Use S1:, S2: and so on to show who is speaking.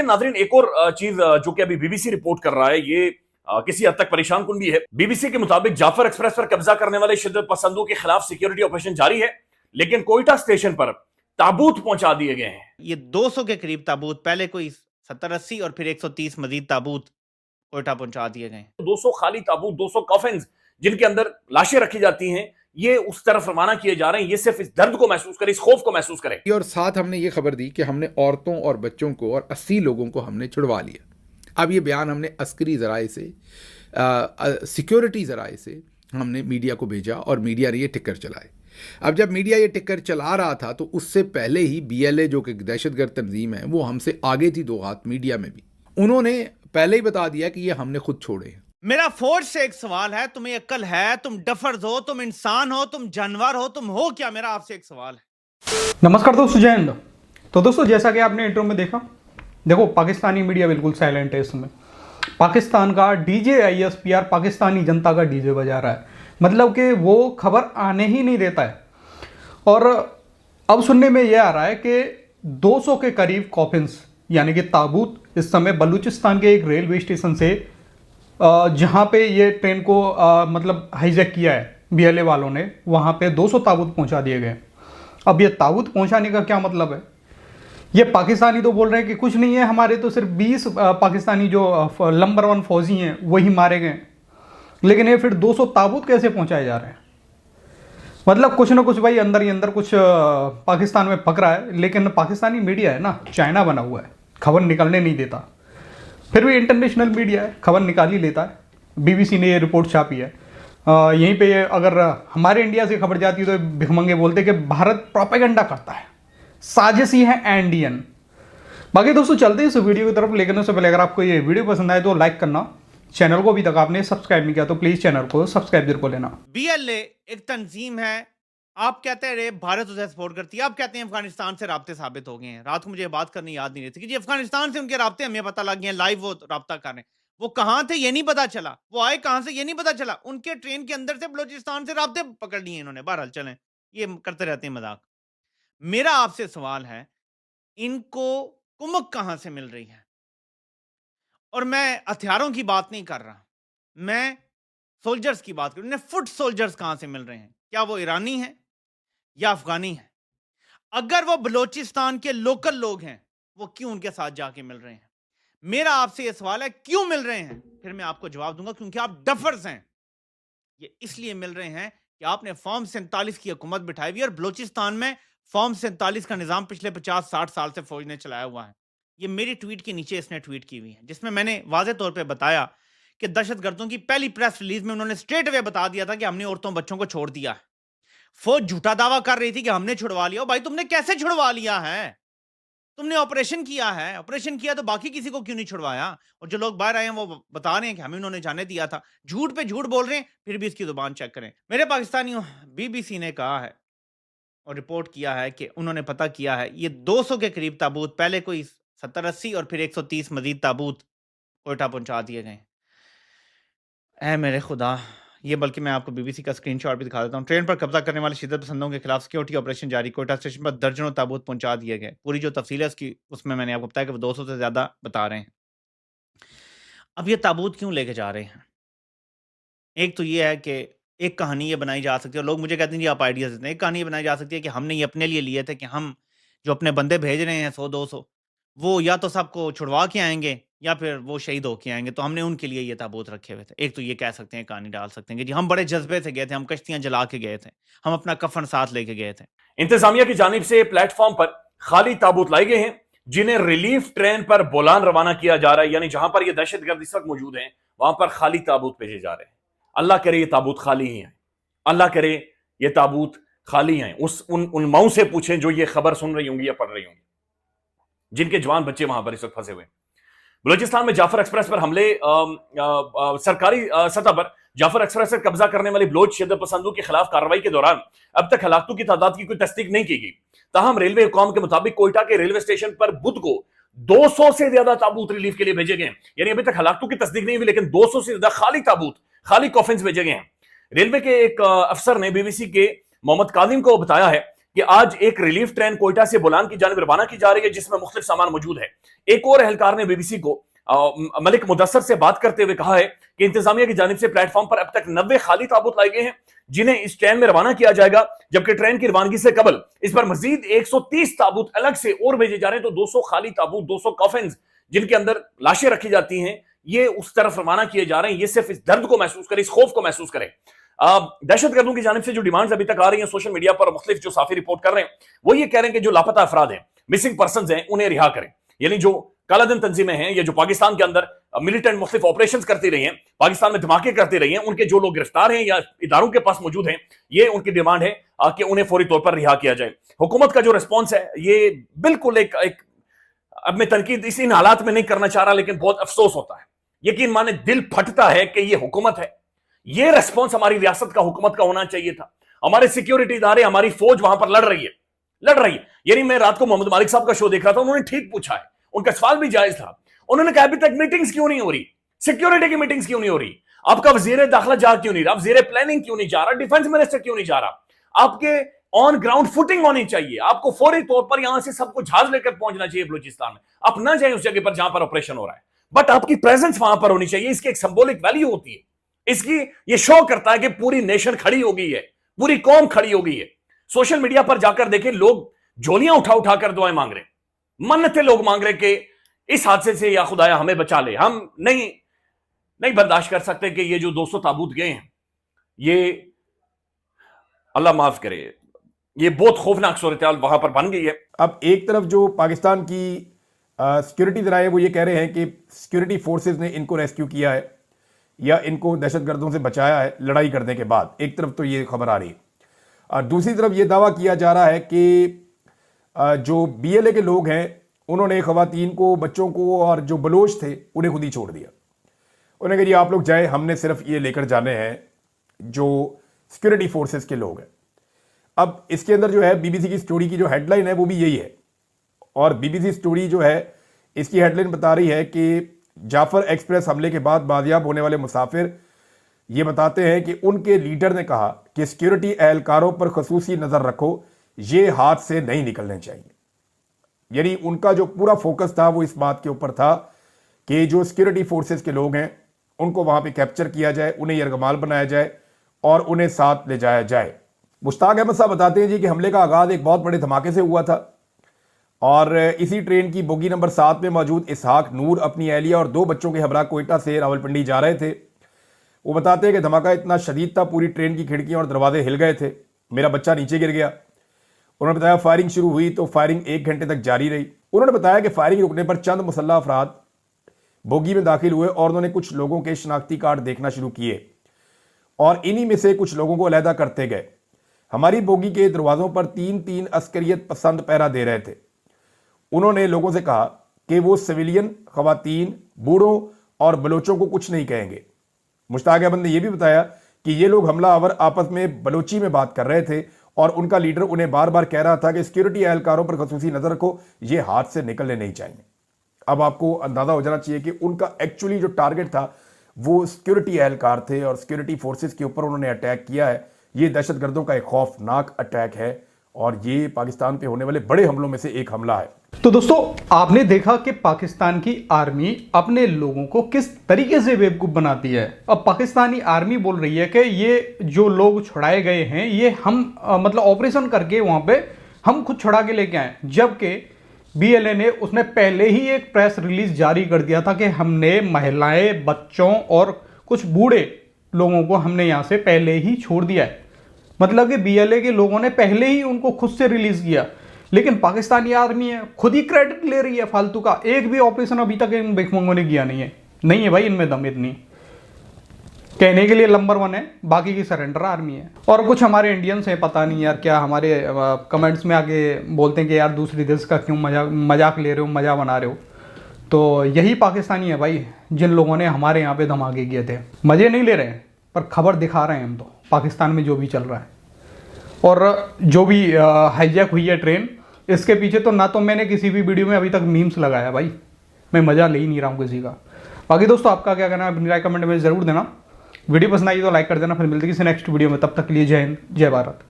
S1: नाजरीन, एक और चीज जो कि अभी बीबीसी रिपोर्ट कर रहा है, ये किसी हद तक परेशान कुन भी है। बीबीसी के मुताबिक जाफर एक्सप्रेस पर कब्जा करने वाले शिद्दत पसंदों के खिलाफ सिक्योरिटी ऑपरेशन जारी है, लेकिन कोयटा स्टेशन पर ताबूत पहुंचा दिए गए हैं।
S2: ये 200 के करीब ताबूत, पहले कोई 70-80 और फिर 130 मजीद ताबूत कोयटा पहुंचा दिए गए।
S1: 200 खाली ताबूत, 200 कॉफिन्स जिनके अंदर लाशें रखी जाती हैं, ये उस तरफ रवाना किए जा रहे हैं। ये सिर्फ इस दर्द को महसूस करें, इस खौफ को महसूस करें।
S3: और साथ हमने ये खबर दी कि हमने औरतों और बच्चों को और 80 लोगों को हमने छुड़वा लिया। अब ये बयान हमने अस्करी ज़राए से, सिक्योरिटी ज़राए से हमने मीडिया को भेजा और मीडिया ने ये टिक्कर चलाए। अब जब मीडिया ये टिक्कर चला रहा था तो उससे पहले ही BLA जो कि दहशतगर्द तंजीम है वो हमसे आगे थी 2 हाथ मीडिया में भी। उन्होंने पहले ही बता दिया कि ये हमने खुद छोड़े हैं।
S2: मेरा फौज से एक सवाल है, तुम्हें अक्ल है? तुम डफर्स हो, तुम इंसान हो, तुम जानवर हो, तुम हो क्या? मेरा आपसे एक सवाल है।
S4: नमस्कार दोस्तों, जय हिंद। तो दोस्तों, जैसा कि आपने इंट्रो में देखा, देखो पाकिस्तानी मीडिया बिल्कुल साइलेंट है इसमें। पाकिस्तान का DJ ISPR पाकिस्तानी जनता का DJ बजा रहा है, मतलब कि वो खबर आने ही नहीं देता है। और अब सुनने में ये आ रहा है कि 200 के करीब कॉफिन्स यानी कि ताबूत इस समय बलूचिस्तान के एक रेलवे स्टेशन से, जहाँ पे ये ट्रेन को मतलब हाईजैक किया है BLA वालों ने, वहाँ पे 200 ताबूत पहुँचा दिए गए। अब ये ताबूत पहुँचाने का क्या मतलब है? ये पाकिस्तानी तो बोल रहे हैं कि कुछ नहीं है, हमारे तो सिर्फ 20 पाकिस्तानी जो नंबर 1 फौजी हैं वही मारे गए। लेकिन ये फिर 200 ताबूत कैसे पहुंचाए जा रहे हैं? मतलब कुछ ना कुछ भाई अंदर ही अंदर कुछ पाकिस्तान में पक रहा है। लेकिन पाकिस्तानी मीडिया है ना, चाइना बना हुआ है, खबर निकलने नहीं देता। फिर भी इंटरनेशनल मीडिया है, खबर निकाल ही लेता है। BBC ने ये रिपोर्ट छापी है। यहीं पे अगर हमारे इंडिया से खबर जाती है तो भिखमंगे बोलते कि भारत प्रोपेगेंडा करता है, साजिशी है एंडियन। बाकी दोस्तों चलते हैं इस वीडियो की तरफ, लेकिन उससे पहले अगर आपको ये वीडियो पसंद आए तो लाइक करना। चैनल को अभी तक आपने सब्सक्राइब नहीं किया तो प्लीज चैनल को सब्सक्राइब जरूर कर लेना।
S2: BLA एक तंजीम है। आप कहते हैं रे भारत उसे सपोर्ट करती है, आप कहते हैं अफगानिस्तान से राब्ते साबित हो गए हैं। रात को मुझे बात करनी याद नहीं रहती कि जी अफगानिस्तान से उनके राब्ते हमें पता लग गए हैं, लाइव वो राब्ता कर रहे हैं। वो कहाँ थे ये नहीं पता चला, वो आए कहाँ से ये नहीं पता चला। उनके ट्रेन के अंदर से बलोचिस्तान से राब्ते पकड़ लिए इन्होंने। बहरहाल चलें, ये करते रहते हैं मजाक। मेरा आपसे सवाल है, इनको कुमक कहां से मिल रही है? और मैं हथियारों की बात नहीं कर रहा, मैं सोल्जर्स की बात कर रहा हूं। फुट सोल्जर्स कहां से मिल रहे हैं? क्या वो ईरानी हैं या अफगानी हैं? अगर वो बलोचिस्तान के लोकल लोग हैं, वो क्यों उनके साथ जाके मिल रहे हैं? मेरा आपसे यह सवाल है, क्यों मिल रहे हैं? फिर मैं आपको जवाब दूंगा, क्योंकि आप डफर्स हैं। ये इसलिए मिल रहे हैं कि आपने फॉर्म 47 की हुकूमत बिठाई हुई है, और बलोचिस्तान में फॉर्म 47 का निजाम पिछले 50-60 साल से फौज ने चलाया हुआ है। ये मेरी ट्वीट के नीचे इसने ट्वीट की हुई है, जिसमें मैंने वाज़ेह तौर पे बताया कि दहशतगर्दों की पहली प्रेस रिलीज में उन्होंने स्ट्रेट अवे बता दिया था कि हमने औरतों बच्चों को छोड़ दिया है। फौज झूठा दावा कर रही थी कि हमने छुड़वा लिया। भाई तुमने कैसे छुड़वा लिया है? तुमने ऑपरेशन किया है, ऑपरेशन किया तो बाकी किसी को क्यों नहीं छुड़वाया? और जो लोग बाहर आए हैं वो बता रहे हैं कि हमें उन्होंने जाने दिया था। झूठ पे झूठ बोल रहे हैं, फिर भी इसकी जुबान चेक करें। मेरे पाकिस्तानियों, BBC ने कहा है और रिपोर्ट किया है कि उन्होंने पता किया है, ये 200 के करीब ताबूत, पहले कोई 70-80 और फिर 130 मजीद ताबूत कोयटा पहुंचा दिए गए। ऐ मेरे खुदा, ये बल्कि मैं आपको BBC का स्क्रीनशॉट भी दिखा देता हूँ। ट्रेन पर कब्जा करने वाले शिद्दत पसंदों के खिलाफ सिक्योरिटी ऑपरेशन जारी, कोयटा स्टेशन पर दर्जनों ताबूत पहुंचा दिए गए। पूरी जो तफसील है उसकी, उसमें मैंने आपको बताया कि वो 200 से ज़्यादा बता रहे हैं। अब ये ताबूत क्यों लेके जा रहे हैं? एक तो ये है कि एक कहानी ये बनाई जा सकती है, और लोग मुझे कहते हैं जी आप आइडियाज़ देते हैं। एक कहानी ये बनाई जा सकती है कि हमने ये अपने लिए लिए थे कि हम जो अपने बंदे भेज रहे हैं 100-200, वो या तो सबको छुड़वा के आएंगे या फिर वो शहीद होके आएंगे, तो हमने उनके लिए ये ताबूत रखे हुए थे। एक तो ये कह सकते हैं, कहानी डाल सकते हैं कि जी हम बड़े जज्बे से गए थे, हम कश्तियां जला के गए थे, हम अपना कफन साथ लेके गए थे।
S1: इंतजामिया की जानिब से प्लेटफॉर्म पर खाली ताबूत लाए गए हैं, जिन्हें रिलीफ ट्रेन पर बोलान रवाना किया जा रहा है। यानी जहां पर ये दहशतगर्द इस वक्त मौजूद हैं, वहां पर खाली ताबूत भेजे जा रहे हैं। अल्लाह करे ये ताबूत खाली ही है, अल्लाह करे ये ताबूत खाली हैं। उन माओं से पूछें जो ये खबर सुन रही होंगी या पढ़ रही होंगी, जिनके जवान बच्चे वहां पर इस वक्त फंसे हुए। बलूचिस्तान में जाफर एक्सप्रेस पर हमले, सरकारी सतह पर जाफर एक्सप्रेस पर कब्जा करने वाली बलोच शिद्दत पसंदों के खिलाफ कार्रवाई के दौरान अब तक हलाकतों की तादाद की कोई तस्दीक नहीं की गई। ताहम रेलवे हुकाम के मुताबिक कोयटा के रेलवे स्टेशन पर बुध को 200 से ज्यादा ताबूत रिलीफ के लिए भेजे गए। यानी अभी तक हलाकतों की तस्दीक नहीं हुई, लेकिन 200 से ज्यादा खाली ताबूत, खाली कॉफिन्स भेजे गए हैं। रेलवे के एक अफसर ने BBC के मोहम्मद कादिम को बताया है कि आज एक रिलीफ ट्रेन कोयटा से बोलान की जानिब रवाना की जा रही है जिसमें मुख्तलिफ सामान मौजूद है। एक और एहलकार ने बीबीसी को मलिक मुदस्सर से बात करते हुए कहा है कि इंतजामिया की जानिब से प्लेटफॉर्म पर अब तक 90 खाली ताबूत लाए गए हैं जिन्हें इस ट्रेन में रवाना किया जाएगा, जबकि ट्रेन की रवानगी से कबल इस पर मजीद 130 ताबूत अलग से और भेजे जा रहे हैं। तो 200 खाली ताबूत, 200 कॉफिन्स जिनके अंदर लाशें रखी जाती हैं, ये उस तरफ रवाना किए जा रहे हैं। ये सिर्फ इस दर्द को महसूस करें, इस खौफ को महसूस करें। दहशतगर्दों की जानिब से जो डिमांड्स अभी तक आ रही हैं सोशल मीडिया पर, मुख्तलिफ जो साफी रिपोर्ट कर रहे हैं, वो ये कह रहे हैं कि जो लापता अफराद हैं, मिसिंग पर्सन हैं, उन्हें रिहा करें। यानी जो कालाधन तंजीमें हैं या जो पाकिस्तान के अंदर मिलिटेंट मुख्तलिफ ऑपरेशंस करती रही हैं, पाकिस्तान में धमाके करती रही हैं, उनके जो लोग गिरफ्तार हैं या इदारों के पास मौजूद हैं, ये उनकी डिमांड है कि उन्हें फौरी तौर पर रिहा किया जाए। हुकूमत का जो रिस्पॉन्स है ये बिल्कुल एक अब मैं तनकीद इस इन हालात में नहीं करना चाह रहा, लेकिन बहुत अफसोस होता है, यकीन माने दिल फटता है कि ये हुकूमत है। ये रिस्पॉन्स हमारी रियासत का, हुकूमत का होना चाहिए था। हमारे सिक्योरिटी इदारे, हमारी फौज वहां पर लड़ रही है। यानी मैं रात को मोहम्मद मालिक साहब का शो देख रहा था, उन्होंने ठीक पूछा है, उनका सवाल भी जायज था। उन्होंने कहा अभी तक मीटिंग्स क्यों नहीं हो रही, सिक्योरिटी की मीटिंग्स क्यों नहीं हो रही, आपका वजीर दाखिला जा क्यों नहीं रहा, वजीर प्लानिंग क्यों नहीं जा रहा, डिफेंस मिनिस्टर क्यों नहीं जा रहा। आपके ऑन ग्राउंड फुटिंग होनी चाहिए, आपको फौरी तौर पर यहां से सबको जहाज लेकर पहुंचना चाहिए बलूचिस्तान में। आप ना जाए उस जगह पर जहां पर ऑपरेशन हो रहा है, बट आपकी प्रेजेंस वहां पर होनी चाहिए। इसकी एक सिंबॉलिक वैल्यू होती है, इसकी ये शो करता है कि पूरी नेशन खड़ी हो गई है, पूरी कौम खड़ी हो गई है। सोशल मीडिया पर जाकर देखें, लोग झोलियां उठा उठा कर दुआएं मांग रहे, मन्नतें लोग मांग रहे कि इस हादसे से या खुदाया हमें बचा ले। हम नहीं बर्दाश्त कर सकते कि ये जो 200 ताबूत गए हैं, ये अल्लाह माफ करे, ये बहुत खौफनाक सूरत-ए-हाल वहां पर बन गई है।
S5: अब एक तरफ जो पाकिस्तान की सिक्योरिटी ज़राए वो ये कह रहे हैं कि सिक्योरिटी फोर्सेस ने इनको रेस्क्यू किया है या इनको दहशतगर्दों से बचाया है लड़ाई करने के बाद। एक तरफ तो ये खबर आ रही है, और दूसरी तरफ ये दावा किया जा रहा है कि जो BLA के लोग हैं उन्होंने खवातीन को, बच्चों को और जो बलोच थे उन्हें खुद ही छोड़ दिया। उन्होंने कहा जी आप लोग जाए, हमने सिर्फ ये लेकर जाने हैं जो सिक्योरिटी फोर्सेस के लोग हैं। अब इसके अंदर जो है BBC की स्टोरी की जो हेडलाइन है वो भी यही है, और BBC स्टोरी जो है इसकी हेडलाइन बता रही है कि जाफर एक्सप्रेस हमले के बाद बाजियाब होने वाले मुसाफिर ये बताते हैं कि उनके लीडर ने कहा कि सिक्योरिटी एहलकारों पर खसूसी नज़र रखो, ये हाथ से नहीं निकलने चाहिए। यानी उनका जो पूरा फोकस था वो इस बात के ऊपर था कि जो सिक्योरिटी फोर्सेस के लोग हैं उनको वहां पे कैप्चर किया जाए, उन्हें यरगमाल बनाया जाए और उन्हें साथ ले जाया जाए। मुश्ताक अहमद साहब बताते हैं जी कि हमले का आगाज़ एक बहुत बड़े धमाके से हुआ था, और इसी ट्रेन की बोगी नंबर 7 में मौजूद इसहाक नूर अपनी एहलिया और 2 बच्चों के हमरा कोयटा से रावलपिंडी जा रहे थे। वो बताते हैं कि धमाका इतना शदीद था, पूरी ट्रेन की खिड़कियां और दरवाजे हिल गए थे, मेरा बच्चा नीचे गिर गया। उन्होंने बताया फायरिंग शुरू हुई तो फायरिंग 1 घंटे तक जारी रही। उन्होंने बताया कि फायरिंग रुकने पर चंद मुसल्लह अफराद बोगी में दाखिल हुए और उन्होंने कुछ लोगों के शनाख्ती कार्ड देखना शुरू किए और इन्हीं में से कुछ लोगों को अलहदा करते गए। हमारी बोगी के दरवाज़ों पर 3 अस्करियत पसंद पहरा दे रहे थे। उन्होंने लोगों से कहा कि वो सिविलियन, खवातीन, बूढ़ों और बलोचों को कुछ नहीं कहेंगे। मुश्ताक अहमद ने यह भी बताया कि ये लोग हमलावर आपस में बलोची में बात कर रहे थे और उनका लीडर उन्हें बार बार कह रहा था कि सिक्योरिटी एहलकारों पर खसूसी नजर रखो, ये हाथ से निकलने नहीं चाहिए। अब आपको अंदाजा हो जाना चाहिए कि उनका एक्चुअली जो टारगेट था वो सिक्योरिटी एहलकार थे और सिक्योरिटी फोर्सेस के ऊपर उन्होंने अटैक किया है। ये दहशतगर्दों का एक खौफनाक अटैक है और ये पाकिस्तान पे होने वाले बड़े हमलों में से एक हमला है।
S4: तो दोस्तों आपने देखा कि पाकिस्तान की आर्मी अपने लोगों को किस तरीके से बेवकूफ़ बनाती है। अब पाकिस्तानी आर्मी बोल रही है कि ये जो लोग छुड़ाए गए हैं ये हम मतलब ऑपरेशन करके वहाँ पे हम खुद छुड़ा के लेके आए, जबकि BLA ने उसने पहले ही एक प्रेस रिलीज जारी कर दिया था कि हमने महिलाएं, बच्चों और कुछ बूढ़े लोगों को हमने यहाँ से पहले ही छोड़ दिया है। मतलब कि BLA के लोगों ने पहले ही उनको खुद से रिलीज किया, लेकिन पाकिस्तानी आर्मी है खुद ही क्रेडिट ले रही है फालतू का। एक भी ऑपरेशन अभी तक इन बेखमंगों ने किया नहीं है भाई इनमें दम इतनी। कहने के लिए नंबर 1 है, बाकी की सरेंडर आर्मी है। और कुछ हमारे इंडियंस हैं, पता नहीं यार क्या, हमारे कमेंट्स में आके बोलते हैं कि यार दूसरी देश का क्यों मजाक ले रहे हो, मजा बना रहे हो। तो यही पाकिस्तानी है भाई जिन लोगों ने हमारे यहाँ पे धमाके किए थे। मजे नहीं ले रहे हैं पर खबर दिखा रहे हैं हम तो पाकिस्तान में जो भी चल रहा है और जो भी हाईजैक हुई है ट्रेन, इसके पीछे तो ना तो मैंने किसी भी वीडियो में अभी तक मीम्स लगाया भाई, मैं मज़ा ले ही नहीं रहा हूँ किसी का। बाकी दोस्तों आपका क्या कहना है अपनी राय कमेंट में ज़रूर देना। वीडियो पसंद आई तो लाइक कर देना। फिर मिलते हैं किसी नेक्स्ट वीडियो में, तब तक के लिए जय हिंद, जय भारत।